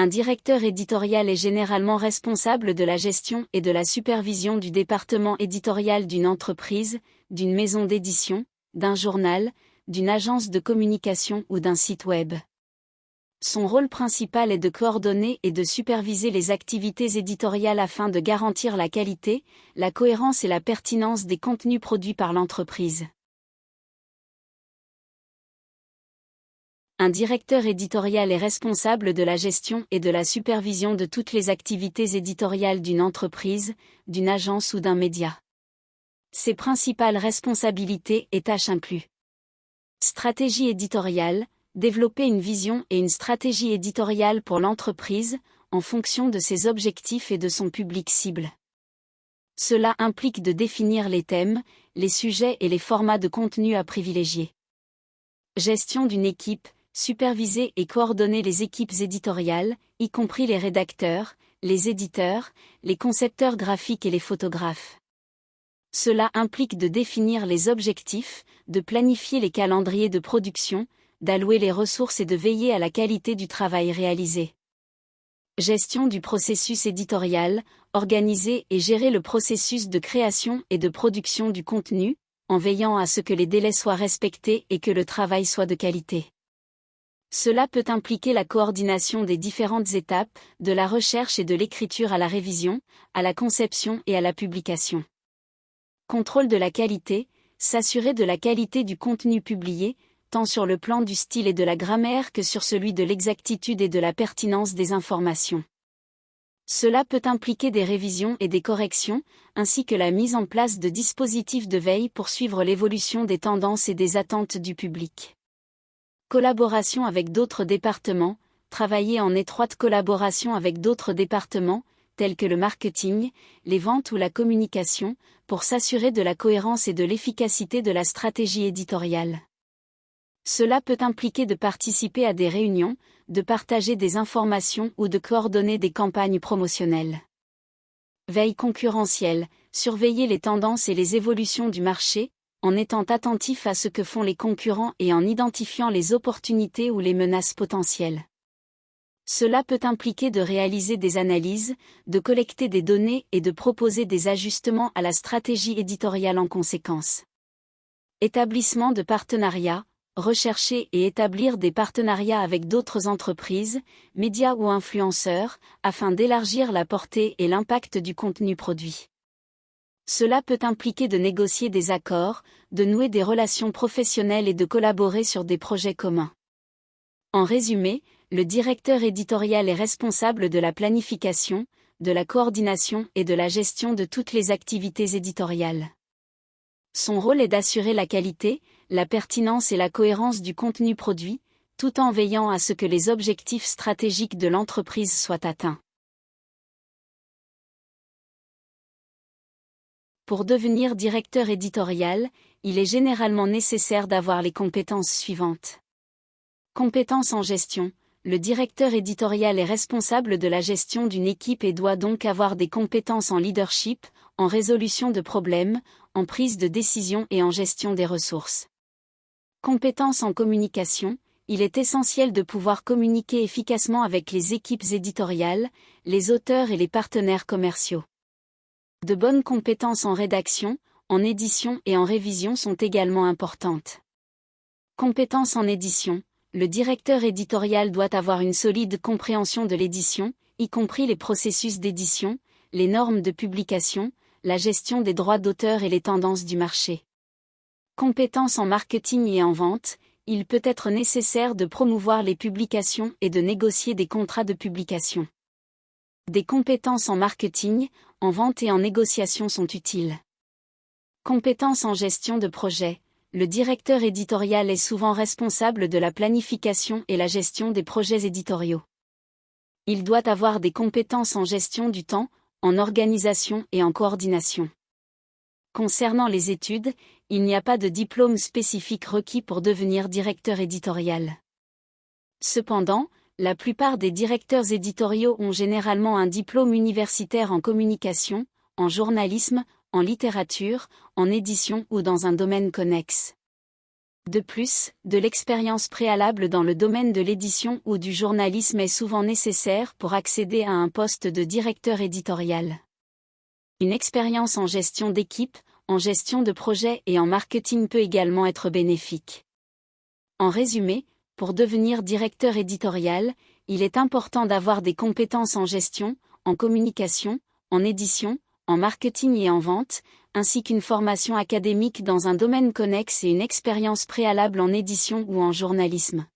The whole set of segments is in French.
Un directeur éditorial est généralement responsable de la gestion et de la supervision du département éditorial d'une entreprise, d'une maison d'édition, d'un journal, d'une agence de communication ou d'un site web. Son rôle principal est de coordonner et de superviser les activités éditoriales afin de garantir la qualité, la cohérence et la pertinence des contenus produits par l'entreprise. Un directeur éditorial est responsable de la gestion et de la supervision de toutes les activités éditoriales d'une entreprise, d'une agence ou d'un média. Ses principales responsabilités et tâches incluent stratégie éditoriale, développer une vision et une stratégie éditoriale pour l'entreprise, en fonction de ses objectifs et de son public cible. Cela implique de définir les thèmes, les sujets et les formats de contenu à privilégier. Gestion d'une équipe, superviser et coordonner les équipes éditoriales, y compris les rédacteurs, les éditeurs, les concepteurs graphiques et les photographes. Cela implique de définir les objectifs, de planifier les calendriers de production, d'allouer les ressources et de veiller à la qualité du travail réalisé. Gestion du processus éditorial, organiser et gérer le processus de création et de production du contenu, en veillant à ce que les délais soient respectés et que le travail soit de qualité. Cela peut impliquer la coordination des différentes étapes, de la recherche et de l'écriture à la révision, à la conception et à la publication. Contrôle de la qualité, s'assurer de la qualité du contenu publié, tant sur le plan du style et de la grammaire que sur celui de l'exactitude et de la pertinence des informations. Cela peut impliquer des révisions et des corrections, ainsi que la mise en place de dispositifs de veille pour suivre l'évolution des tendances et des attentes du public. Collaboration avec d'autres départements, travailler en étroite collaboration avec d'autres départements, tels que le marketing, les ventes ou la communication, pour s'assurer de la cohérence et de l'efficacité de la stratégie éditoriale. Cela peut impliquer de participer à des réunions, de partager des informations ou de coordonner des campagnes promotionnelles. Veille concurrentielle, surveiller les tendances et les évolutions du marché, en étant attentif à ce que font les concurrents et en identifiant les opportunités ou les menaces potentielles. Cela peut impliquer de réaliser des analyses, de collecter des données et de proposer des ajustements à la stratégie éditoriale en conséquence. Établissement de partenariats, rechercher et établir des partenariats avec d'autres entreprises, médias ou influenceurs, afin d'élargir la portée et l'impact du contenu produit. Cela peut impliquer de négocier des accords, de nouer des relations professionnelles et de collaborer sur des projets communs. En résumé, le directeur éditorial est responsable de la planification, de la coordination et de la gestion de toutes les activités éditoriales. Son rôle est d'assurer la qualité, la pertinence et la cohérence du contenu produit, tout en veillant à ce que les objectifs stratégiques de l'entreprise soient atteints. Pour devenir directeur éditorial, il est généralement nécessaire d'avoir les compétences suivantes. Compétences en gestion. Le directeur éditorial est responsable de la gestion d'une équipe et doit donc avoir des compétences en leadership, en résolution de problèmes, en prise de décision et en gestion des ressources. Compétences en communication. Il est essentiel de pouvoir communiquer efficacement avec les équipes éditoriales, les auteurs et les partenaires commerciaux. De bonnes compétences en rédaction, en édition et en révision sont également importantes. Compétences en édition. Le directeur éditorial doit avoir une solide compréhension de l'édition, y compris les processus d'édition, les normes de publication, la gestion des droits d'auteur et les tendances du marché. Compétences en marketing et en vente. Il peut être nécessaire de promouvoir les publications et de négocier des contrats de publication. Des compétences en marketing, en vente et en négociation sont utiles. Compétences en gestion de projet. Le directeur éditorial est souvent responsable de la planification et la gestion des projets éditoriaux. Il doit avoir des compétences en gestion du temps, en organisation et en coordination. Concernant les études, il n'y a pas de diplôme spécifique requis pour devenir directeur éditorial. Cependant, la plupart des directeurs éditoriaux ont généralement un diplôme universitaire en communication, en journalisme, en littérature, en édition ou dans un domaine connexe. De plus, de l'expérience préalable dans le domaine de l'édition ou du journalisme est souvent nécessaire pour accéder à un poste de directeur éditorial. Une expérience en gestion d'équipe, en gestion de projet et en marketing peut également être bénéfique. En résumé, pour devenir directeur éditorial, il est important d'avoir des compétences en gestion, en communication, en édition, en marketing et en vente, ainsi qu'une formation académique dans un domaine connexe et une expérience préalable en édition ou en journalisme.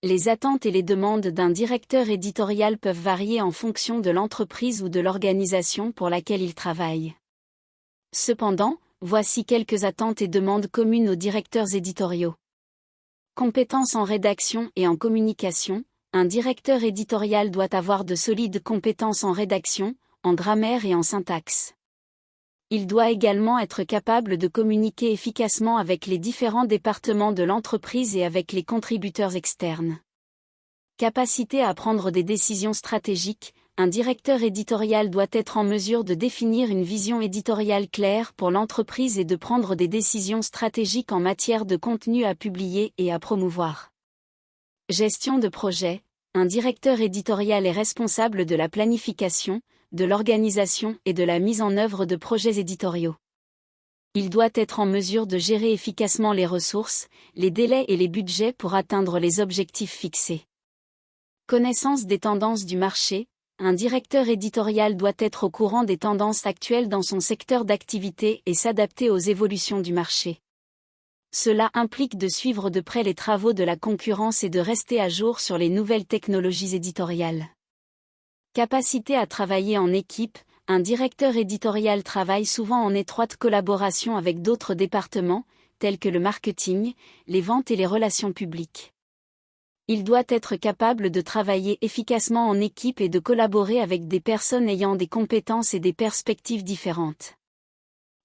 Les attentes et les demandes d'un directeur éditorial peuvent varier en fonction de l'entreprise ou de l'organisation pour laquelle il travaille. Cependant, voici quelques attentes et demandes communes aux directeurs éditoriaux. Compétences en rédaction et en communication. Un directeur éditorial doit avoir de solides compétences en rédaction, en grammaire et en syntaxe. Il doit également être capable de communiquer efficacement avec les différents départements de l'entreprise et avec les contributeurs externes. Capacité à prendre des décisions stratégiques. Un directeur éditorial doit être en mesure de définir une vision éditoriale claire pour l'entreprise et de prendre des décisions stratégiques en matière de contenu à publier et à promouvoir. Gestion de projet. Un directeur éditorial est responsable de la planification, de l'organisation et de la mise en œuvre de projets éditoriaux. Il doit être en mesure de gérer efficacement les ressources, les délais et les budgets pour atteindre les objectifs fixés. Connaissance des tendances du marché. Un directeur éditorial doit être au courant des tendances actuelles dans son secteur d'activité et s'adapter aux évolutions du marché. Cela implique de suivre de près les travaux de la concurrence et de rester à jour sur les nouvelles technologies éditoriales. Capacité à travailler en équipe. Un directeur éditorial travaille souvent en étroite collaboration avec d'autres départements, tels que le marketing, les ventes et les relations publiques. Il doit être capable de travailler efficacement en équipe et de collaborer avec des personnes ayant des compétences et des perspectives différentes.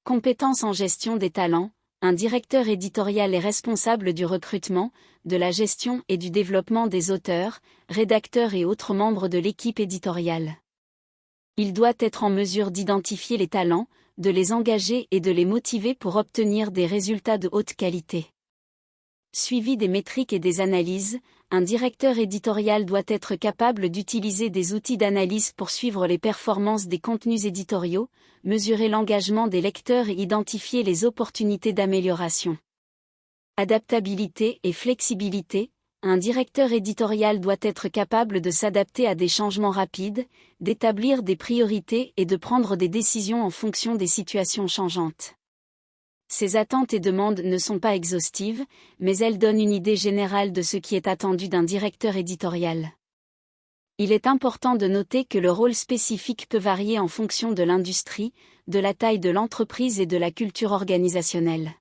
Compétences en gestion des talents. Un directeur éditorial est responsable du recrutement, de la gestion et du développement des auteurs, rédacteurs et autres membres de l'équipe éditoriale. Il doit être en mesure d'identifier les talents, de les engager et de les motiver pour obtenir des résultats de haute qualité. Suivi des métriques et des analyses. Un directeur éditorial doit être capable d'utiliser des outils d'analyse pour suivre les performances des contenus éditoriaux, mesurer l'engagement des lecteurs et identifier les opportunités d'amélioration. Adaptabilité et flexibilité. Un directeur éditorial doit être capable de s'adapter à des changements rapides, d'établir des priorités et de prendre des décisions en fonction des situations changeantes. Ces attentes et demandes ne sont pas exhaustives, mais elles donnent une idée générale de ce qui est attendu d'un directeur éditorial. Il est important de noter que le rôle spécifique peut varier en fonction de l'industrie, de la taille de l'entreprise et de la culture organisationnelle.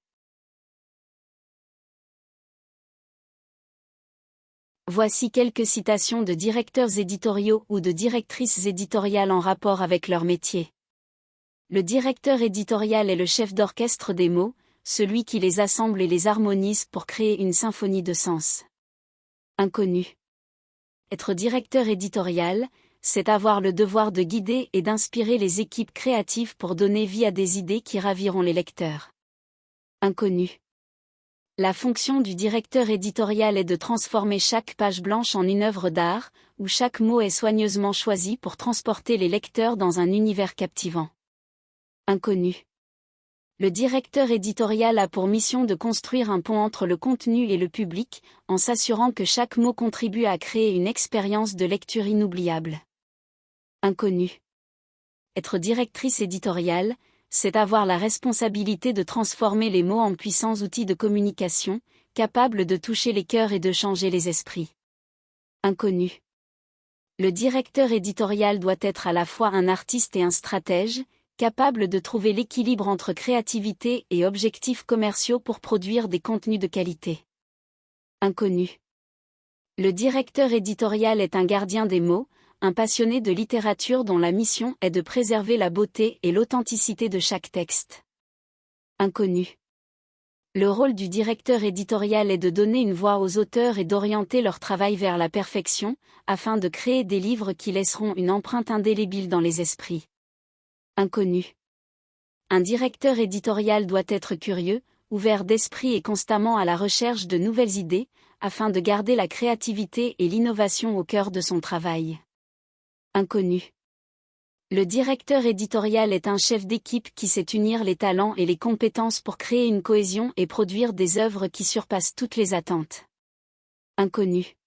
Voici quelques citations de directeurs éditoriaux ou de directrices éditoriales en rapport avec leur métier. Le directeur éditorial est le chef d'orchestre des mots, celui qui les assemble et les harmonise pour créer une symphonie de sens. Inconnu. Être directeur éditorial, c'est avoir le devoir de guider et d'inspirer les équipes créatives pour donner vie à des idées qui raviront les lecteurs. Inconnu. La fonction du directeur éditorial est de transformer chaque page blanche en une œuvre d'art, où chaque mot est soigneusement choisi pour transporter les lecteurs dans un univers captivant. Inconnu. Le directeur éditorial a pour mission de construire un pont entre le contenu et le public, en s'assurant que chaque mot contribue à créer une expérience de lecture inoubliable. Inconnu. Être directrice éditoriale, c'est avoir la responsabilité de transformer les mots en puissants outils de communication, capables de toucher les cœurs et de changer les esprits. Inconnu. Le directeur éditorial doit être à la fois un artiste et un stratège, capable de trouver l'équilibre entre créativité et objectifs commerciaux pour produire des contenus de qualité. Inconnu. Le directeur éditorial est un gardien des mots, un passionné de littérature dont la mission est de préserver la beauté et l'authenticité de chaque texte. Inconnu. Le rôle du directeur éditorial est de donner une voix aux auteurs et d'orienter leur travail vers la perfection, afin de créer des livres qui laisseront une empreinte indélébile dans les esprits. Inconnu. Un directeur éditorial doit être curieux, ouvert d'esprit et constamment à la recherche de nouvelles idées, afin de garder la créativité et l'innovation au cœur de son travail. Inconnu. Le directeur éditorial est un chef d'équipe qui sait unir les talents et les compétences pour créer une cohésion et produire des œuvres qui surpassent toutes les attentes. Inconnu.